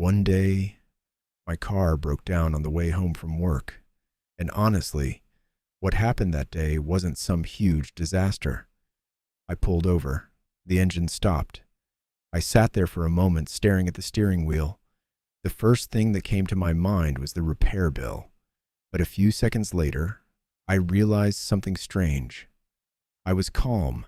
One day, my car broke down on the way home from work. And honestly, what happened that day wasn't some huge disaster. I pulled over. The engine stopped. I sat there for a moment staring at the steering wheel. The first thing that came to my mind was the repair bill. But a few seconds later, I realized something strange. I was calm,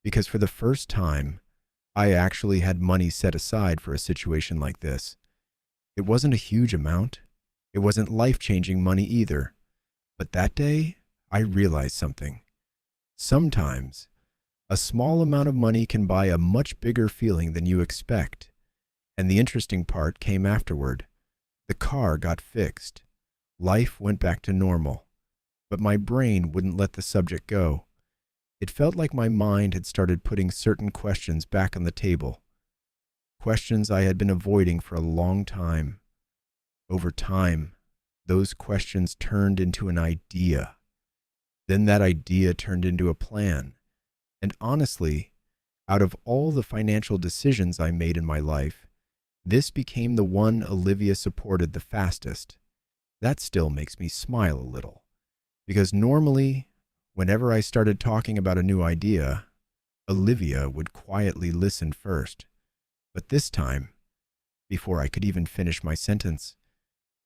because for the first time, I actually had money set aside for a situation like this. It wasn't a huge amount. It wasn't life-changing money either. But that day, I realized something. Sometimes, a small amount of money can buy a much bigger feeling than you expect. And the interesting part came afterward. The car got fixed. Life went back to normal. But my brain wouldn't let the subject go. It felt like my mind had started putting certain questions back on the table. Questions I had been avoiding for a long time. Over time, those questions turned into an idea. Then that idea turned into a plan. And honestly, out of all the financial decisions I made in my life, this became the one Olivia supported the fastest. That still makes me smile a little. Because normally, whenever I started talking about a new idea, Olivia would quietly listen first. But this time, before I could even finish my sentence,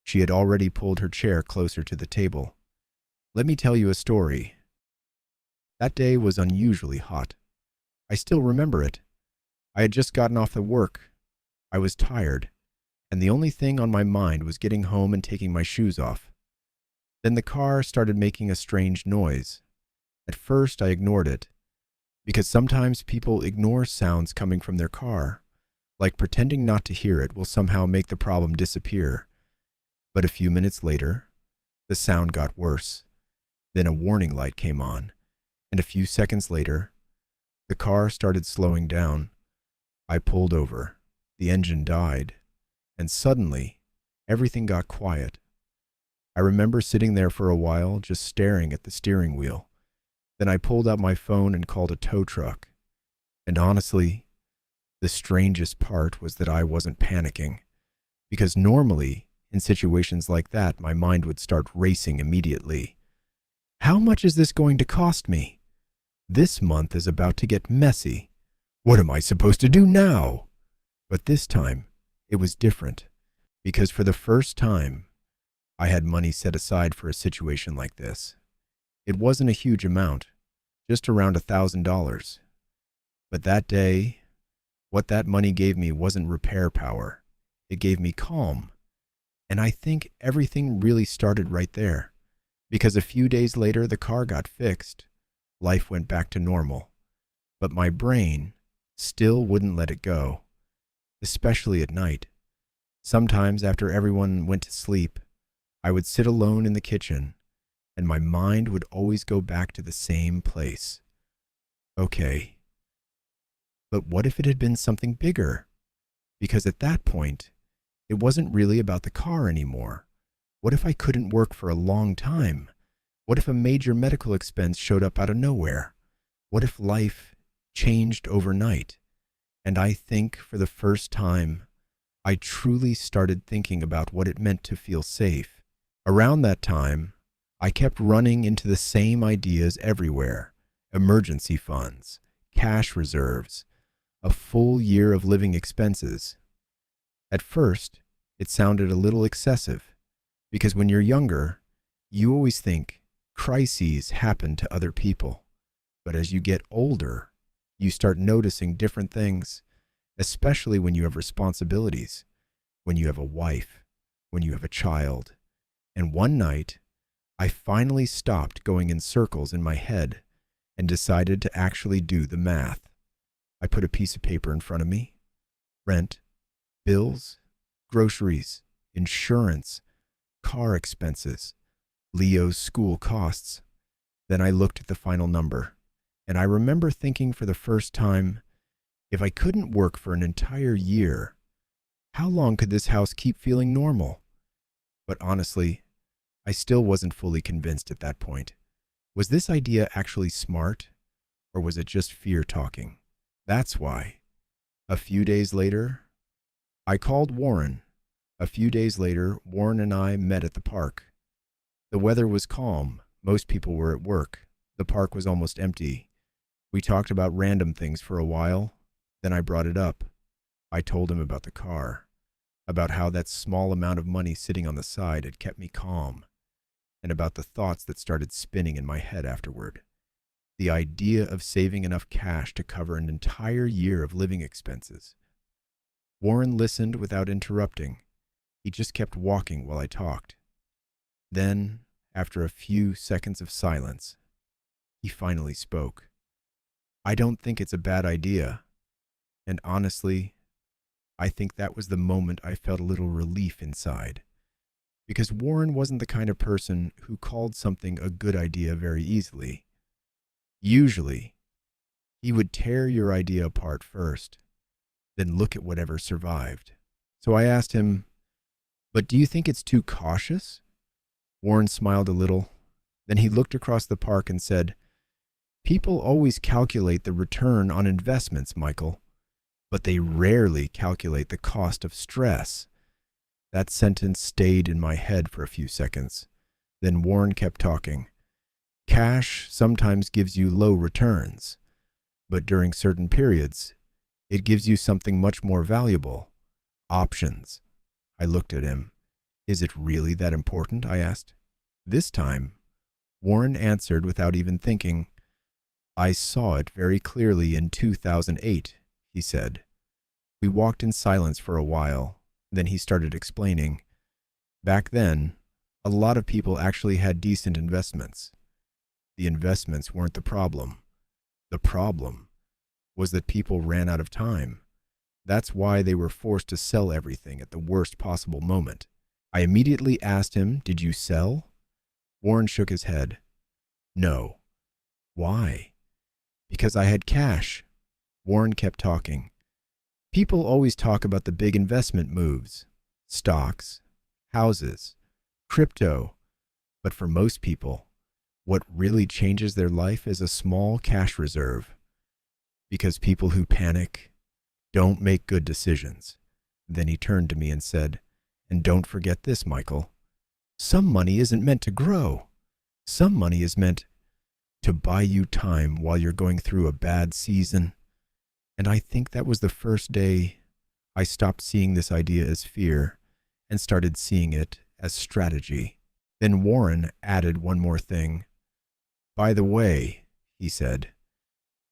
she had already pulled her chair closer to the table. Let me tell you a story. That day was unusually hot. I still remember it. I had just gotten off the work. I was tired, and the only thing on my mind was getting home and taking my shoes off. Then the car started making a strange noise. At first, I ignored it, because sometimes people ignore sounds coming from their car, like pretending not to hear it will somehow make the problem disappear. But a few minutes later, the sound got worse. Then a warning light came on, and a few seconds later, the car started slowing down. I pulled over. The engine died, and suddenly, everything got quiet. I remember sitting there for a while, just staring at the steering wheel. Then I pulled out my phone and called a tow truck. And honestly, the strangest part was that I wasn't panicking, because normally, in situations like that, my mind would start racing immediately. How much is this going to cost me? This month is about to get messy. What am I supposed to do now? But this time, it was different, because for the first time, I had money set aside for a situation like this. It wasn't a huge amount, just around $1,000. But that day, what that money gave me wasn't repair power. It gave me calm. And I think everything really started right there, because a few days later, the car got fixed. Life went back to normal. But my brain still wouldn't let it go, especially at night. Sometimes after everyone went to sleep, I would sit alone in the kitchen, and my mind would always go back to the same place. Okay, but what if it had been something bigger? Because at that point, it wasn't really about the car anymore. What if I couldn't work for a long time? What if a major medical expense showed up out of nowhere? What if life changed overnight? And I think for the first time, I truly started thinking about what it meant to feel safe. Around that time, I kept running into the same ideas everywhere: emergency funds, cash reserves, a full year of living expenses. At first, it sounded a little excessive, because when you're younger, you always think crises happen to other people. But as you get older, you start noticing different things, especially when you have responsibilities, when you have a wife, when you have a child. And one night, I finally stopped going in circles in my head and decided to actually do the math. I put a piece of paper in front of me: rent, bills, groceries, insurance, car expenses, Leo's school costs. Then I looked at the final number, and I remember thinking for the first time, if I couldn't work for an entire year, how long could this house keep feeling normal? But honestly, I still wasn't fully convinced at that point. Was this idea actually smart, or was it just fear talking? That's why, a few days later, I called Warren A few days later, Warren and I met at the park. The weather was calm. Most people were at work. The park was almost empty. We talked about random things for a while. Then I brought it up. I told him about the car, about how that small amount of money sitting on the side had kept me calm, and about the thoughts that started spinning in my head afterward. The idea of saving enough cash to cover an entire year of living expenses. Warren listened without interrupting. He just kept walking while I talked. Then, after a few seconds of silence, he finally spoke. I don't think it's a bad idea. And honestly, I think that was the moment I felt a little relief inside. Because Warren wasn't the kind of person who called something a good idea very easily. Usually, he would tear your idea apart first, then look at whatever survived. So I asked him, but do you think it's too cautious? Warren smiled a little. Then he looked across the park and said, people always calculate the return on investments, Michael, but they rarely calculate the cost of stress. That sentence stayed in my head for a few seconds. Then Warren kept talking. Cash sometimes gives you low returns, but during certain periods, it gives you something much more valuable. Options. I looked at him. Is it really that important? I asked. This time, Warren answered without even thinking. I saw it very clearly in 2008, he said. We walked in silence for a while. Then he started explaining. Back then, a lot of people actually had decent investments. The investments weren't the problem. The problem was that people ran out of time. That's why they were forced to sell everything at the worst possible moment. I immediately asked him, did you sell? Warren shook his head. No. Why? Because I had cash. Warren kept talking. People always talk about the big investment moves, stocks, houses, crypto. But for most people, what really changes their life is a small cash reserve. Because people who panic don't make good decisions. Then he turned to me and said, and don't forget this, Michael. Some money isn't meant to grow. Some money is meant to buy you time while you're going through a bad season. And I think that was the first day I stopped seeing this idea as fear and started seeing it as strategy. Then Warren added one more thing. By the way, he said,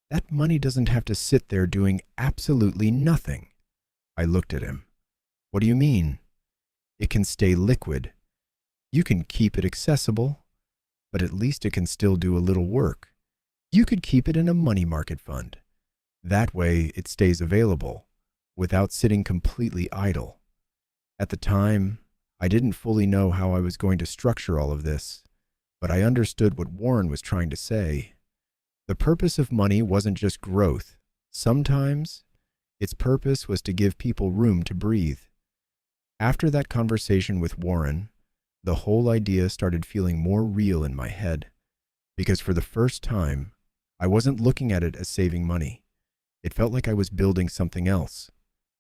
that money doesn't have to sit there doing absolutely nothing. I looked at him. What do you mean? It can stay liquid. You can keep it accessible, but at least it can still do a little work. You could keep it in a money market fund. That way it stays available without sitting completely idle. At the time, I didn't fully know how I was going to structure all of this, but I understood what Warren was trying to say. The purpose of money wasn't just growth. Sometimes its purpose was to give people room to breathe. After that conversation with Warren, the whole idea started feeling more real in my head, because for the first time, I wasn't looking at it as saving money. It felt like I was building something else,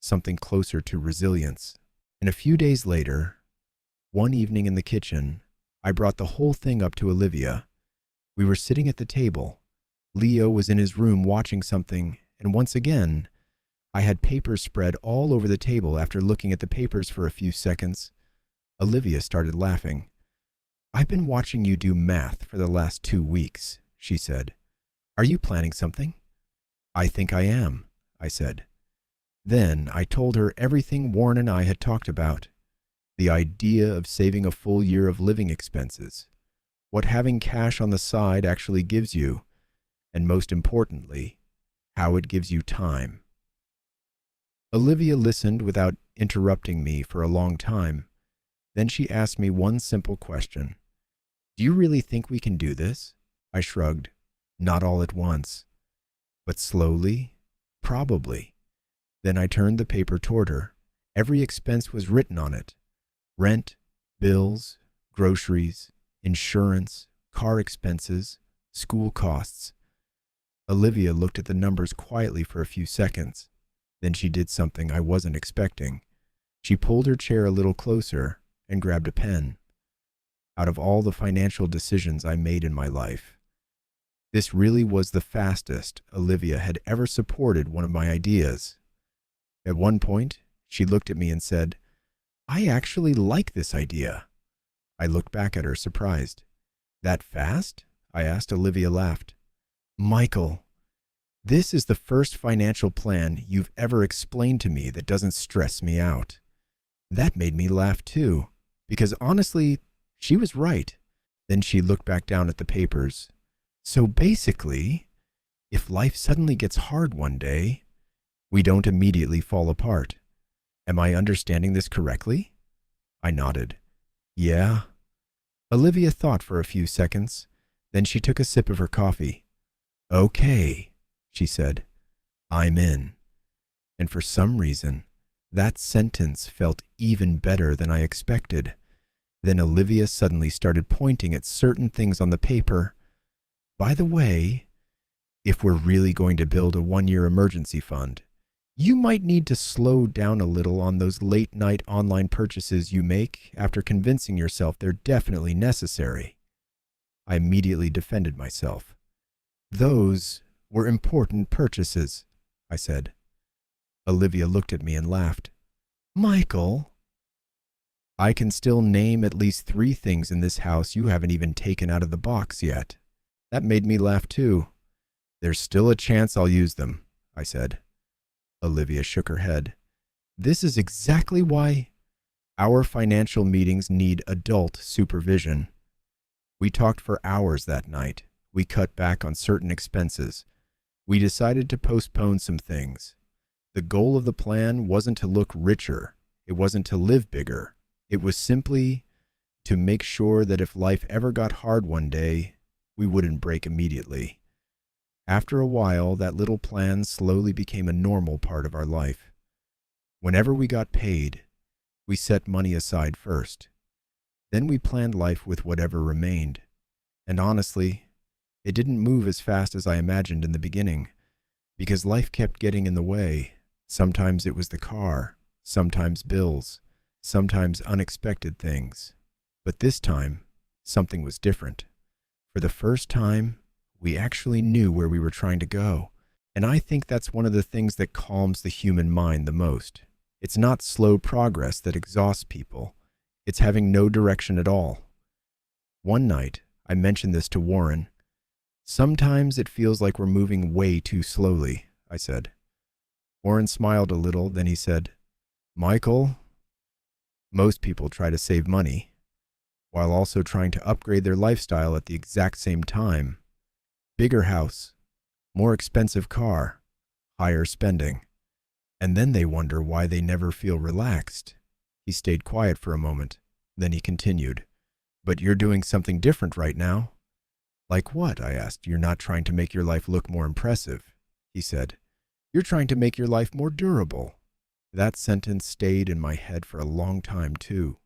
something closer to resilience. And a few days later, one evening in the kitchen, I brought the whole thing up to Olivia. We were sitting at the table. Leo was in his room watching something, and once again, I had papers spread all over the table. After looking at the papers for a few seconds, Olivia started laughing. I've been watching you do math for the last 2 weeks, she said. Are you planning something? I think I am, I said. Then I told her everything Warren and I had talked about. The idea of saving a full year of living expenses, what having cash on the side actually gives you, and most importantly, how it gives you time. Olivia listened without interrupting me for a long time. Then she asked me one simple question. Do you really think we can do this? I shrugged. Not all at once, but slowly, probably. Then I turned the paper toward her. Every expense was written on it. Rent, bills, groceries, insurance, car expenses, school costs. Olivia looked at the numbers quietly for a few seconds. Then she did something I wasn't expecting. She pulled her chair a little closer and grabbed a pen. Out of all the financial decisions I made in my life, this really was the fastest Olivia had ever supported one of my ideas. At one point, she looked at me and said, "I actually like this idea." I looked back at her, surprised. "That fast?" I asked. Olivia laughed. "Michael, this is the first financial plan you've ever explained to me that doesn't stress me out." That made me laugh too, because honestly, she was right. Then she looked back down at the papers. "So basically, if life suddenly gets hard one day, we don't immediately fall apart. Am I understanding this correctly?" I nodded. "Yeah." Olivia thought for a few seconds. Then she took a sip of her coffee. "Okay," she said. "I'm in." And for some reason, that sentence felt even better than I expected. Then Olivia suddenly started pointing at certain things on the paper. "By the way, if we're really going to build a 1-year emergency fund, you might need to slow down a little on those late-night online purchases you make after convincing yourself they're definitely necessary." I immediately defended myself. "Those were important purchases," I said. Olivia looked at me and laughed. "Michael, I can still name at least 3 things in this house you haven't even taken out of the box yet." That made me laugh too. "There's still a chance I'll use them," I said. Olivia shook her head. "This is exactly why our financial meetings need adult supervision." We talked for hours that night. We cut back on certain expenses. We decided to postpone some things. The goal of the plan wasn't to look richer. It wasn't to live bigger. It was simply to make sure that if life ever got hard one day, we wouldn't break immediately. After a while, that little plan slowly became a normal part of our life. Whenever we got paid, we set money aside first. Then we planned life with whatever remained. And honestly, it didn't move as fast as I imagined in the beginning, because life kept getting in the way. Sometimes it was the car, sometimes bills, sometimes unexpected things. But this time, something was different. For the first time, we actually knew where we were trying to go. And I think that's one of the things that calms the human mind the most. It's not slow progress that exhausts people. It's having no direction at all. One night, I mentioned this to Warren. "Sometimes it feels like we're moving way too slowly," I said. Warren smiled a little, then he said, "Michael, most people try to save money, while also trying to upgrade their lifestyle at the exact same time. Bigger house, more expensive car, higher spending. And then they wonder why they never feel relaxed." He stayed quiet for a moment. Then he continued, "But you're doing something different right now." "Like what?" I asked. "You're not trying to make your life look more impressive," he said. "You're trying to make your life more durable." That sentence stayed in my head for a long time too,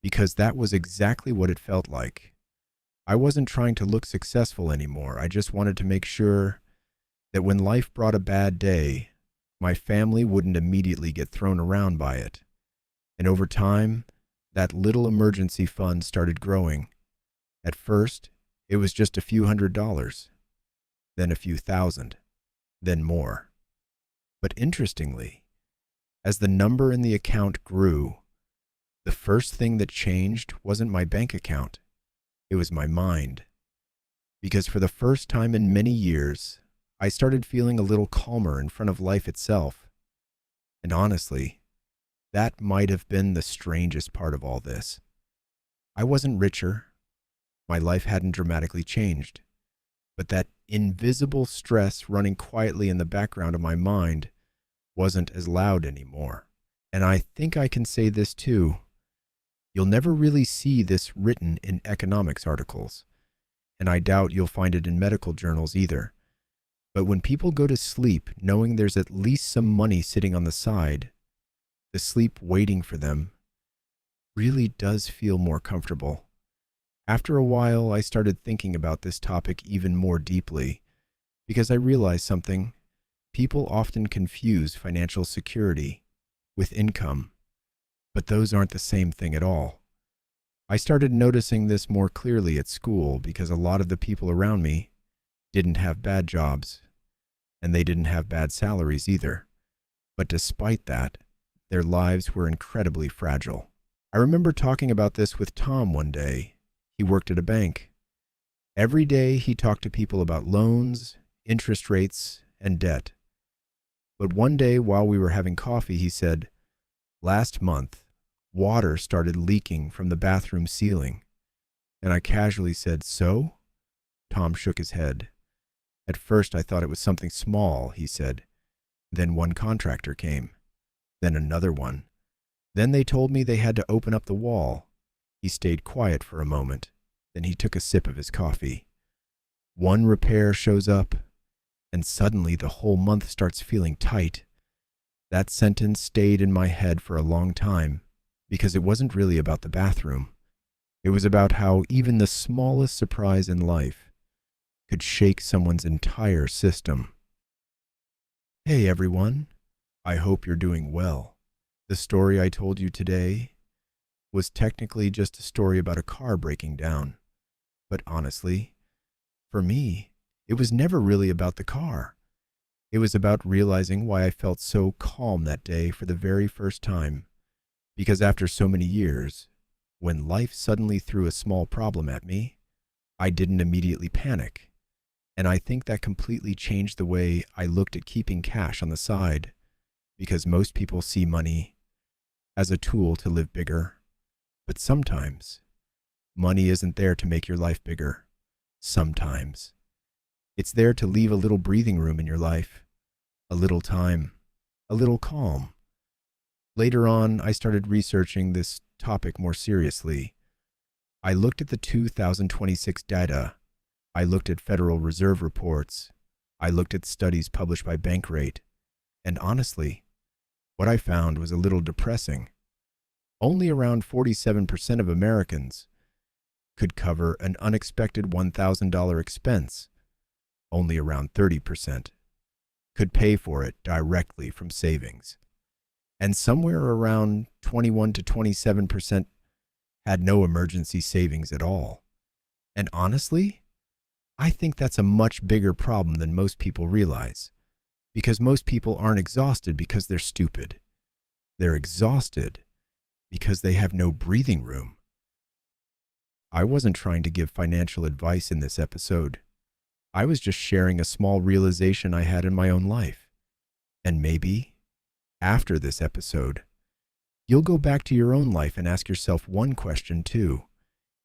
because that was exactly what it felt like. I wasn't trying to look successful anymore. I just wanted to make sure that when life brought a bad day, my family wouldn't immediately get thrown around by it. And over time, that little emergency fund started growing. At first, it was just a few $100s, then a few thousand, then more. But interestingly, as the number in the account grew, the first thing that changed wasn't my bank account. It was my mind. Because for the first time in many years, I started feeling a little calmer in front of life itself. And honestly, that might have been the strangest part of all this. I wasn't richer. My life hadn't dramatically changed. But that invisible stress running quietly in the background of my mind wasn't as loud anymore. And I think I can say this too. You'll never really see this written in economics articles, and I doubt you'll find it in medical journals either. But when people go to sleep knowing there's at least some money sitting on the side, the sleep waiting for them really does feel more comfortable. After a while, I started thinking about this topic even more deeply, because I realized something. People often confuse financial security with income. But those aren't the same thing at all. I started noticing this more clearly at school because a lot of the people around me didn't have bad jobs, and they didn't have bad salaries either. But despite that, their lives were incredibly fragile. I remember talking about this with Tom one day. He worked at a bank. Every day he talked to people about loans, interest rates, and debt. But one day while we were having coffee, he said, "Last month, water started leaking from the bathroom ceiling." And I casually said, "So?" Tom shook his head. "At first I thought it was something small," he said. "Then one contractor came. Then another one. Then they told me they had to open up the wall." He stayed quiet for a moment. Then he took a sip of his coffee. "One repair shows up, and suddenly the whole month starts feeling tight." That sentence stayed in my head for a long time because it wasn't really about the bathroom. It was about how even the smallest surprise in life could shake someone's entire system. Hey everyone, I hope you're doing well. The story I told you today was technically just a story about a car breaking down. But honestly, for me, it was never really about the car. It was about realizing why I felt so calm that day for the very first time. Because after so many years, when life suddenly threw a small problem at me, I didn't immediately panic. And I think that completely changed the way I looked at keeping cash on the side. Because most people see money as a tool to live bigger. But sometimes, money isn't there to make your life bigger. Sometimes. It's there to leave a little breathing room in your life, a little time, a little calm. Later on, I started researching this topic more seriously. I looked at the 2026 data. I looked at Federal Reserve reports. I looked at studies published by Bankrate. And honestly, what I found was a little depressing. Only around 47% of Americans could cover an unexpected $1,000 expense. Only around 30% could pay for it directly from savings. And somewhere around 21 to 27% had no emergency savings at all. And honestly, I think that's a much bigger problem than most people realize. Because most people aren't exhausted because they're stupid. They're exhausted because they have no breathing room. I wasn't trying to give financial advice in this episode. I was just sharing a small realization I had in my own life. And maybe, after this episode, you'll go back to your own life and ask yourself one question too.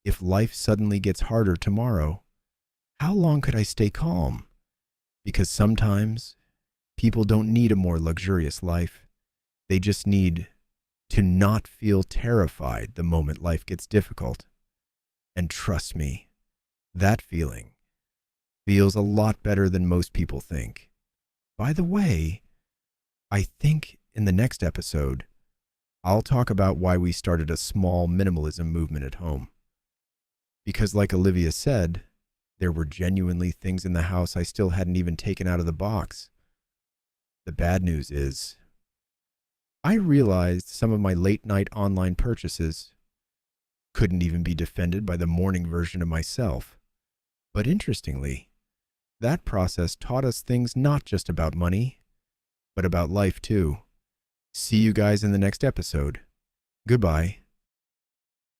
If life suddenly gets harder tomorrow, how long could I stay calm? Because sometimes people don't need a more luxurious life. They just need to not feel terrified the moment life gets difficult. And trust me, that feeling feels a lot better than most people think. By the way, I think in the next episode, I'll talk about why we started a small minimalism movement at home. Because like Olivia said, there were genuinely things in the house I still hadn't even taken out of the box. The bad news is, I realized some of my late-night online purchases couldn't even be defended by the morning version of myself. But interestingly, that process taught us things not just about money, but about life too. See you guys in the next episode. Goodbye.